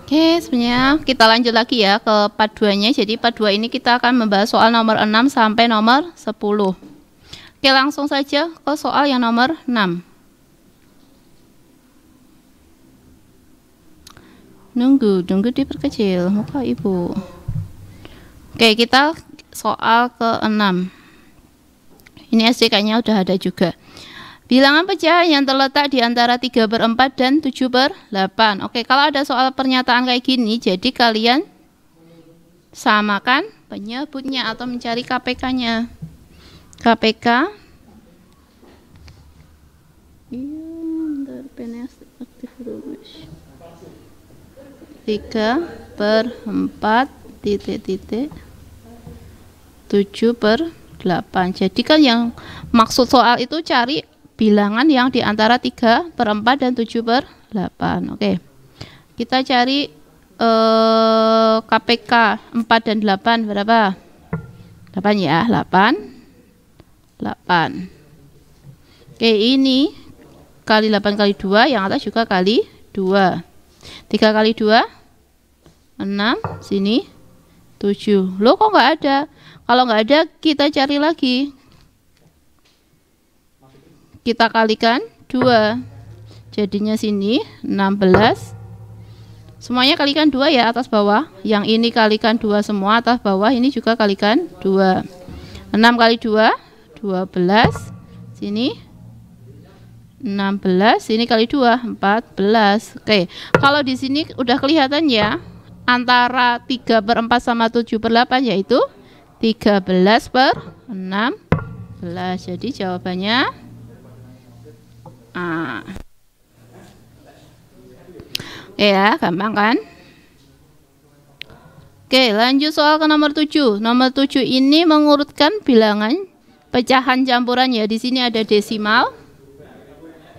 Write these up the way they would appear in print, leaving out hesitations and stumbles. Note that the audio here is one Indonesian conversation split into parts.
Oke, sebenarnya kita lanjut lagi ya ke part 2-nya. Jadi part 2 ini kita akan membahas soal nomor 6 sampai nomor 10. Oke, langsung saja ke soal yang nomor 6. Nunggu diperkecil muka ibu. Oke, kita soal ke-6. Ini SDK-nya udah ada juga. Bilangan pecahan yang terletak di antara 3/4 dan 7/8. Oke, kalau ada soal pernyataan kayak gini, jadi kalian samakan penyebutnya atau mencari KPK-nya. KPK. Iya, aktif 3/4 titik 7/8. Jadi kan yang maksud soal itu cari bilangan yang di antara 3/4 dan 7/8. Oke. Kita cari KPK 4 dan 8 berapa? 8 ya, 8. Oke, ini kali 8 kali 2, yang atas juga kali 2. 3 kali 2 6, sini 7. Loh, kok nggak ada? Kalau nggak ada, kita cari lagi. Kita kalikan 2. Jadinya sini 16. Semuanya kalikan 2 ya, atas bawah. Yang ini kalikan 2 semua, atas bawah. Ini juga kalikan 2. 6 kali 2 12. Sini 16, sini kali 2 14. Oke, kalau di sini udah kelihatan ya, antara 3/4 sama 7/8 yaitu 13/16. Jadi jawabannya A. Oke ya, gampang kan? Oke, lanjut soal ke nomor 7. Nomor 7 ini mengurutkan bilangan pecahan campuran ya. Di sini ada desimal,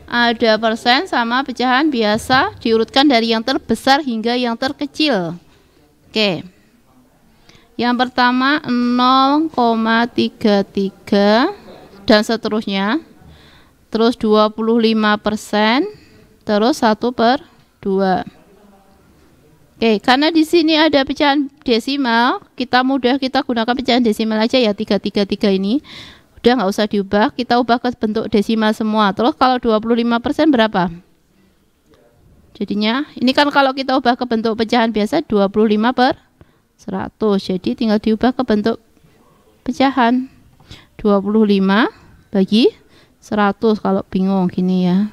ada persen, sama pecahan biasa, diurutkan dari yang terbesar hingga yang terkecil. Oke. Yang pertama 0,33 dan seterusnya. Terus 25%, terus 1/2. Oke, karena di sini ada pecahan desimal, kita gunakan pecahan desimal aja ya, 333 ini. Udah nggak usah diubah, kita ubah ke bentuk desimal semua. Terus kalau 25% berapa? Jadinya, ini kan kalau kita ubah ke bentuk pecahan biasa 25/100. Jadi tinggal diubah ke bentuk pecahan. 25 bagi 100 kalau bingung gini ya.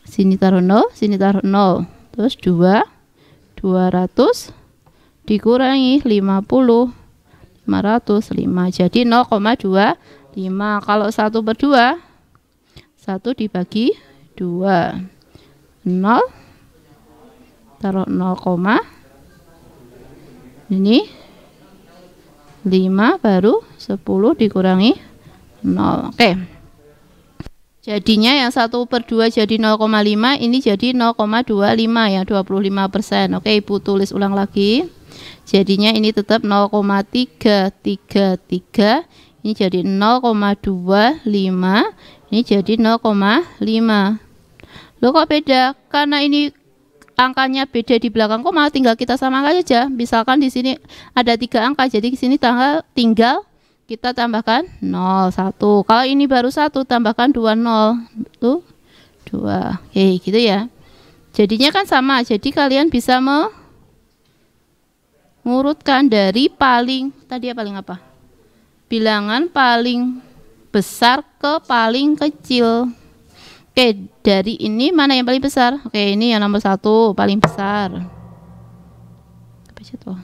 Sini taruh 0, sini taruh 0. Terus 200 dikurangi 50. 505. Jadi 0,25. Kalau 1/2, 1 dibagi 2. 0 taruh 0, ini 5 baru 10 dikurangi 0. Oke. Jadinya yang 1/2 jadi 0,5, ini jadi 0,25 ya, 25%. Oke, Ibu tulis ulang lagi. Jadinya ini tetap 0,333. Ini jadi 0,25. Ini jadi 0,5. Loh, kok beda? Karena ini angkanya beda di belakang koma, tinggal kita samakan aja. Misalkan di sini ada 3 angka, jadi di sini tinggal kita tambahkan 0, 1. Kalau ini baru 1, tambahkan 2 0. Tuh, 2. Oke, gitu ya. Jadinya kan sama. Jadi kalian bisa mengurutkan dari paling, tadi ya paling apa? Bilangan paling besar ke paling kecil. Oke, dari ini mana yang paling besar? Oke, ini yang nomor 1 paling besar. Apa sih tuh?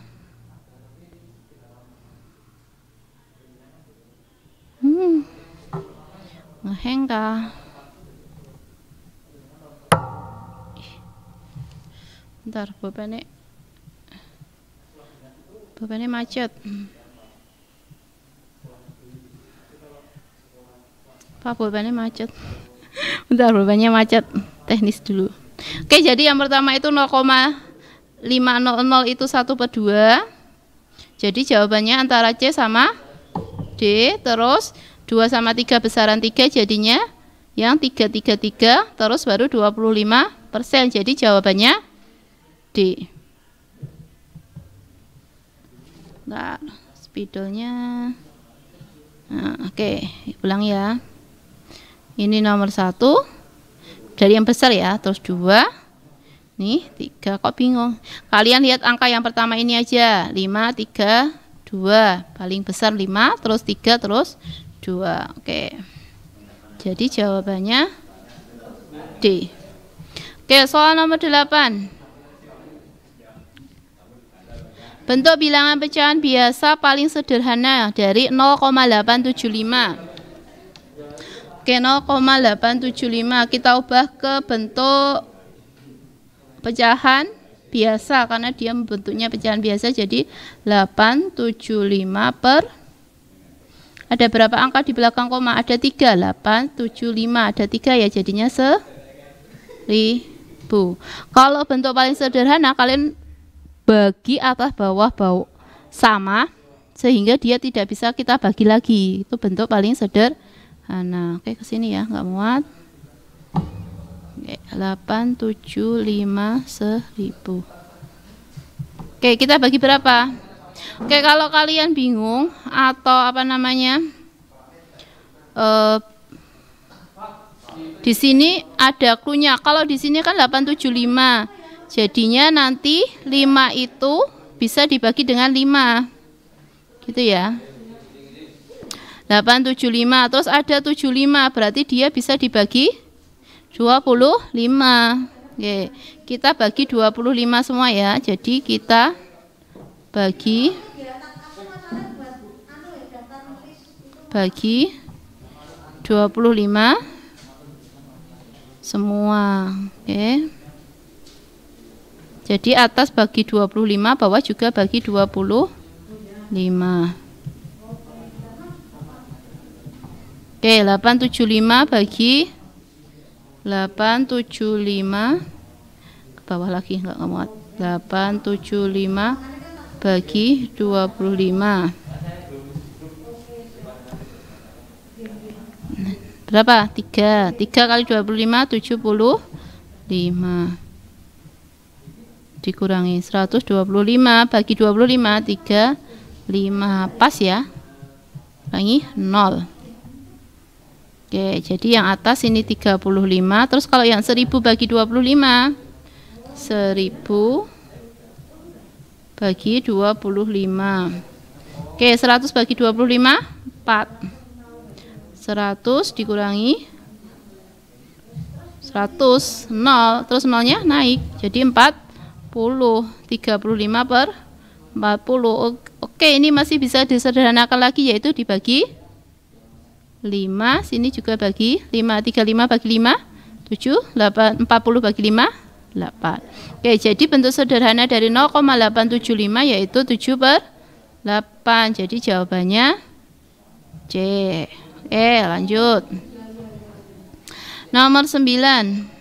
Ngeheng kah? Bentar, bapaknya macet. Pak, bapaknya macet. Bentar, bapaknya macet. Teknis dulu. Oke, jadi yang pertama itu 0,500 itu 1/2. Jadi jawabannya antara C sama D. Terus 2 sama 3 besaran 3, jadinya yang 333, terus baru 25%. Jadi jawabannya D. Nah, spidolnya. Nah, oke, ulang ya. Ini nomor 1 dari yang besar ya, terus 2, nih 3. Kok bingung? Kalian lihat angka yang pertama ini aja, 5, 3, 2. Paling besar 5, terus 3, terus 2. Oke. Jadi jawabannya D. Oke, soal nomor 8. Bentuk bilangan pecahan biasa paling sederhana dari 0,875. Oke, 0,875 kita ubah ke bentuk pecahan biasa karena dia bentuknya pecahan biasa, jadi 875 per, ada berapa angka di belakang koma? Ada 3, 875, ada 3 ya, jadinya 1000. Kalau bentuk paling sederhana kalian bagi atas bawah sama sehingga dia tidak bisa kita bagi lagi. Itu bentuk paling sederhana. Oke, ke sini ya, nggak muat. Oke, 875 1000. Oke, kita bagi berapa? Oke, kalau kalian bingung atau apa namanya, di sini ada cluenya. Kalau di sini kan 875, jadinya nanti 5 itu bisa dibagi dengan 5, gitu ya. 875, terus ada 75, berarti dia bisa dibagi 25. Oke, kita bagi 25 semua ya. Jadi kita bagi 25 semua. Oke. Jadi atas bagi 25, bawah juga bagi 25. Oke, 875 bagi 875 ke bawah lagi, enggak muat. 875 bagi 25. Berapa? 3. 3 kali 25 75. Dikurangi 125 bagi 25 35. Pas ya. Kurangi 0. Oke, jadi yang atas ini 35. Terus kalau yang 1000 bagi 25, 1000 bagi 25. Oke, 100 bagi 25, 4. 100 dikurangi 100, 0. Terus nolnya naik, jadi 40. 35 per 40. Oke, ini masih bisa disederhanakan lagi, yaitu dibagi 5. Sini juga bagi 5. 35 bagi 5, 7. 8, 40 bagi 5, 8. Oke, jadi bentuk sederhana dari 0,875 yaitu 7 per 8. Jadi jawabannya C. Lanjut. Nomor 9.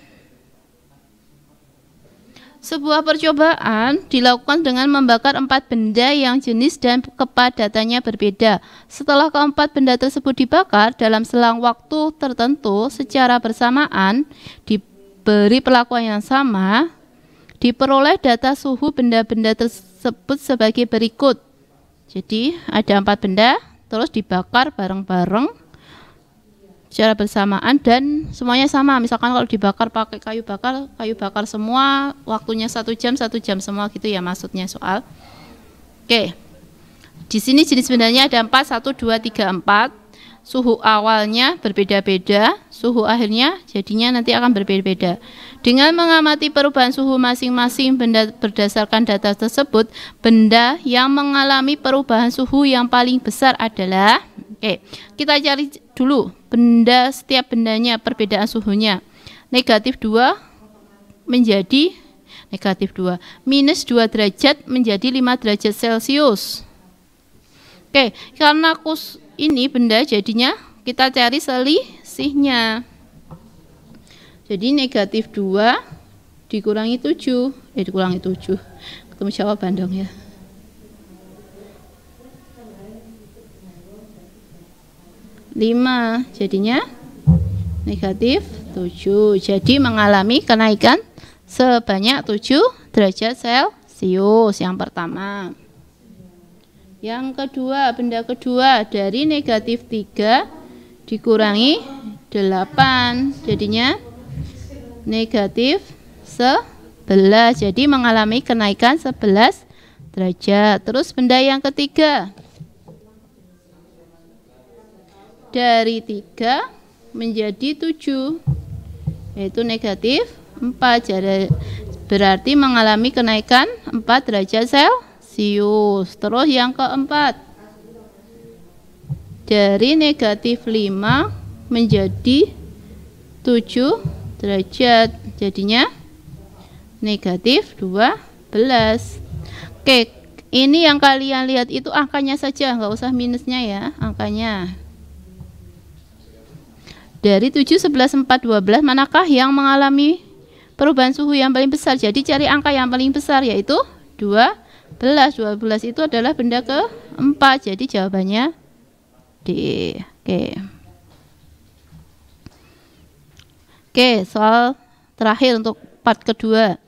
Sebuah percobaan dilakukan dengan membakar 4 benda yang jenis dan kepadatannya berbeda. Setelah keempat benda tersebut dibakar dalam selang waktu tertentu secara bersamaan, diberi perlakuan yang sama, diperoleh data suhu benda-benda tersebut sebagai berikut. Jadi ada 4 benda, terus dibakar bareng-bareng secara bersamaan dan semuanya sama. Misalkan kalau dibakar pakai kayu bakar semua, waktunya 1 jam semua, gitu ya maksudnya soal. Oke, di sini jenis bendanya ada 4, 1, 2, 3, 4. Suhu awalnya berbeda-beda, suhu akhirnya jadinya nanti akan berbeda-beda. Dengan mengamati perubahan suhu masing-masing benda berdasarkan data tersebut, benda yang mengalami perubahan suhu yang paling besar adalah, kita cari dulu benda, setiap bendanya perbedaan suhunya. -2 menjadi -2, -2 derajat menjadi 5 derajat Celcius. Karena ini benda, jadinya kita cari selisihnya. Jadi -2 dikurangi 7, ketemu jawaban dong ya. jadinya -7, jadi mengalami kenaikan sebanyak 7 derajat Celcius yang pertama. Yang kedua, benda kedua, dari negatif 3 dikurangi 8, jadinya negatif 11, jadi mengalami kenaikan 11 derajat. Terus benda yang ketiga, dari 3 menjadi 7, yaitu negatif 4, jadi berarti mengalami kenaikan 4 derajat Celcius. Terus yang keempat, dari negatif 5 menjadi 7 derajat, jadinya negatif 12. Oke, ini yang kalian lihat itu angkanya saja, nggak usah minusnya ya, angkanya. Dari 7, 11, 4, 12, manakah yang mengalami perubahan suhu yang paling besar? Jadi cari angka yang paling besar, yaitu 12. 12 itu adalah benda keempat, jadi jawabannya D. Oke, soal terakhir untuk part kedua.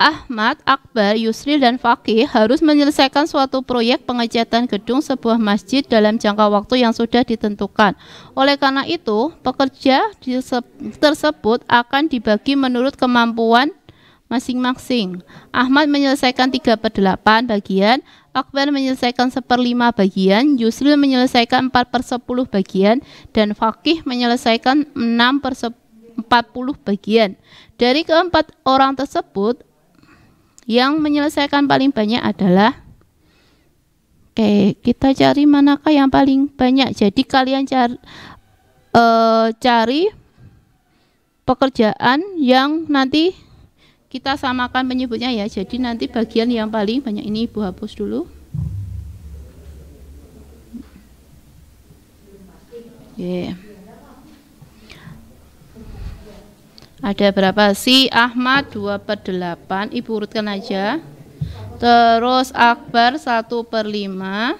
Ahmad, Akbar, Yusril, dan Fakih harus menyelesaikan suatu proyek pengecatan gedung sebuah masjid dalam jangka waktu yang sudah ditentukan. Oleh karena itu, pekerja tersebut akan dibagi menurut kemampuan masing-masing. Ahmad menyelesaikan 3/8 bagian, Akbar menyelesaikan 1/5 bagian, Yusril menyelesaikan 4/10 bagian, dan Fakih menyelesaikan 6/40 bagian. Dari keempat orang tersebut, yang menyelesaikan paling banyak adalah, kita cari manakah yang paling banyak. Jadi kalian cari pekerjaan yang nanti kita samakan penyebutnya ya. Jadi nanti bagian yang paling banyak ini Ibu hapus dulu. Ada berapa sih? Ahmad 2/8, Ibu urutkan aja. Terus Akbar 1/5,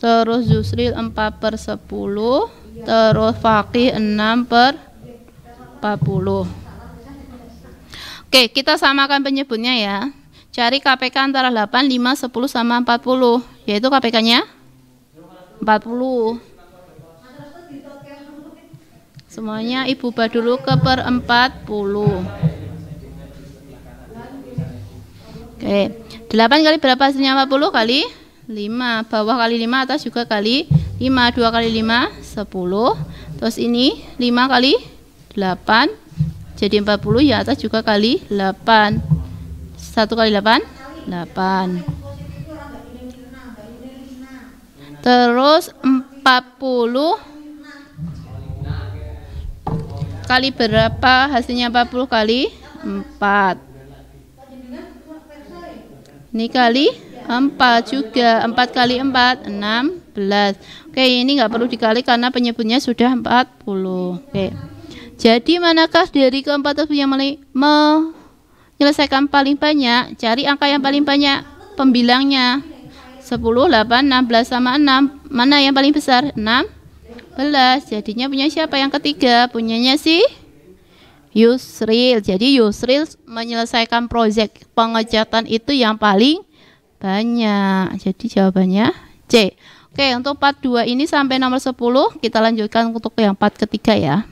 terus Yusril 4/10, terus Fakih 6/40. Oke, kita samakan penyebutnya ya. Cari KPK antara 8, 5, 10 sama 40, yaitu KPK-nya 40. Semuanya Ibu ubah dulu ke per 40. Oke, 8 kali berapa hasilnya? 40 kali 5, bawah kali 5, atas juga kali 5, 2 kali 5, 10. Terus ini 5 kali 8, jadi 40, ya atas juga kali 8. 1 kali 8, 8. Terus 40 kali berapa hasilnya? 40 kali 4. Ini kali 4 juga. 4 kali 4, 16. Oke, ini nggak perlu dikali karena penyebutnya sudah 40. Oke. Jadi manakah dari keempat tersebut yang menyelesaikan paling banyak? Cari angka yang paling banyak, pembilangnya. 10, 8, 16 sama 6. Mana yang paling besar? 6. Jadinya punya siapa yang ketiga? Punyanya si Yusril. Jadi Yusril menyelesaikan proyek pengecatan itu yang paling banyak. Jadi jawabannya C. Oke, untuk part 2 ini sampai nomor 10. Kita lanjutkan untuk yang part ketiga ya.